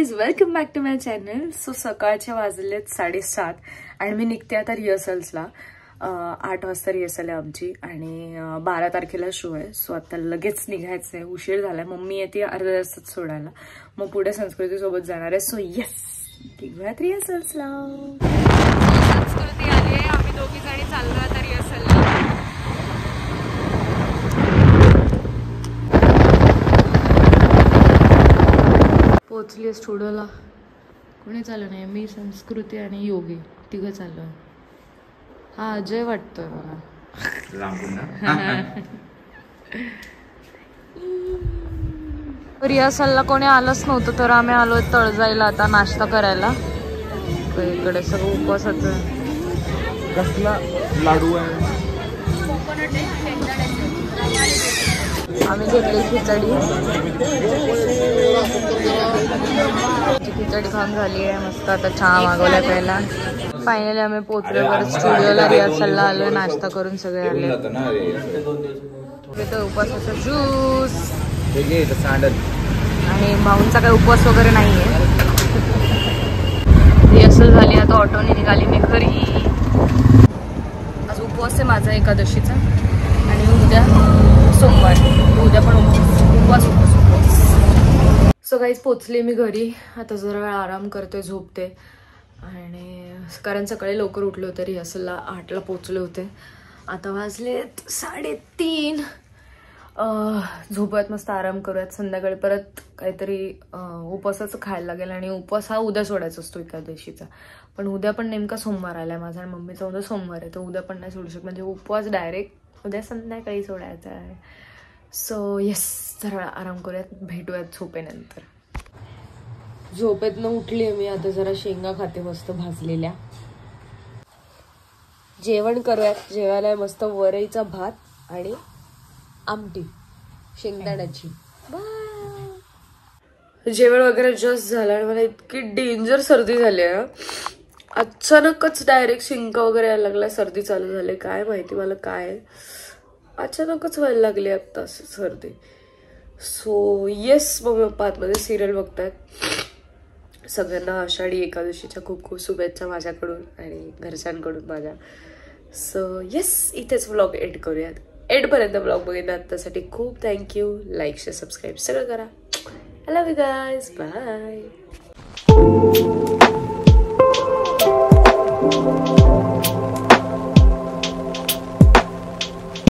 Guys, welcome back to my channel. So सकाळचे वाजलेत 7:30 आणि मी निघते आता रिहर्सल्सला. 8 वाजता रिहर्सल आहे आमची आणि 12 तारखेला शो आहे. सो आता लगेच निघायचं आहे, उशीर झालाय. मम्मी येते अर्ध्या तासात सोडायला, मग पुढे संस्कृती सोबत जाणार आहे. सो येस, निघूयात रिहर्सल्सला. संस्कृती आली आहे, आम्ही दोघी जणी चाललो आता रिहर्सलला. पोचली स्टुडिओला. कोणी चालू नाही, मी, संस्कृती आणि योगी तिघं चालू आहे. हा अजय वाटतोय मला. रिहर्सलला कोणी आलंच नव्हतं तर आम्ही आलोय तळजाईला आता नाश्ता करायला. इकडे सगळं उपवासाचं. कसला लाडू आहे? आम्ही घेतली खिचडी. खिचडी खाऊन झाली आहे मस्त. आता चहा मागवला प्यायला. फायनली आम्ही पोचलो परत स्टुडिओला. रिहर्सलला आलोय, नाश्ता करून सगळे आले. उपवासाचा ज्यूस आणि भाऊंचा काही उपवास वगैरे नाहीये. रिहर्सल झाली, आता ऑटोने निघाली मी घरी. आज उपवास आहे माझा एकादशीचा आणि उद्या सोमवार. उद्या पण उपवास. सो गाईज पोचले मी घरी. आता जरा वेळ आराम करतोय, झोपते. आणि कारण सकाळी लवकर उठले होते, रिहर्सलला 8ला पोचले होते. आता वाजलेत 3:30. झोपूयात, मस्त आराम करूयात. संध्याकाळी परत काहीतरी उपवासाचं खायला लागेल. आणि उपवास हा उद्या सोडायचा असतो एकादशीचा. पण उद्या पण नेमका सोमवार आलाय माझा आणि मम्मीचा उद्या सोमवार आहे, तर उद्या पण नाही सोडू शकत. म्हणजे उपवास डायरेक्ट उद्या संध्याकाळी सोडायचा आहे. सो येस, जरा आराम करूयात, भेटूयात झोपेनंतर. झोपेतनं उठली मी आता. जरा शेंगा खाते मस्त भाजलेल्या. जेवण करूयात. जेवायला मस्त वरईचा भात आणि आमटी शेंगदाण्याची. जेवण वगैरे जस्ट झालं आणि मला इतकी डेंजर सर्दी झाली आहे. अचानकच डायरेक्ट शिंका वगैरे यायला लागला, सर्दी चालू झाली. काय माहिती मला काय अचानकच व्हायला लागली आता सर्दी. सो येस, मम्मी पप्पा आतमध्ये सिरियल बघतायत. सगळ्यांना आषाढी एकादशीच्या खूप खूप शुभेच्छा माझ्याकडून आणि घरच्यांकडून माझ्या. सो येस, इथेच व्लॉग एंड करूयात. एंडपर्यंत व्लॉग बघितला त्यासाठी खूप थँक्यू. लाईक, शेअर, सबस्क्राईब सगळं करा. I love you guys. Bye.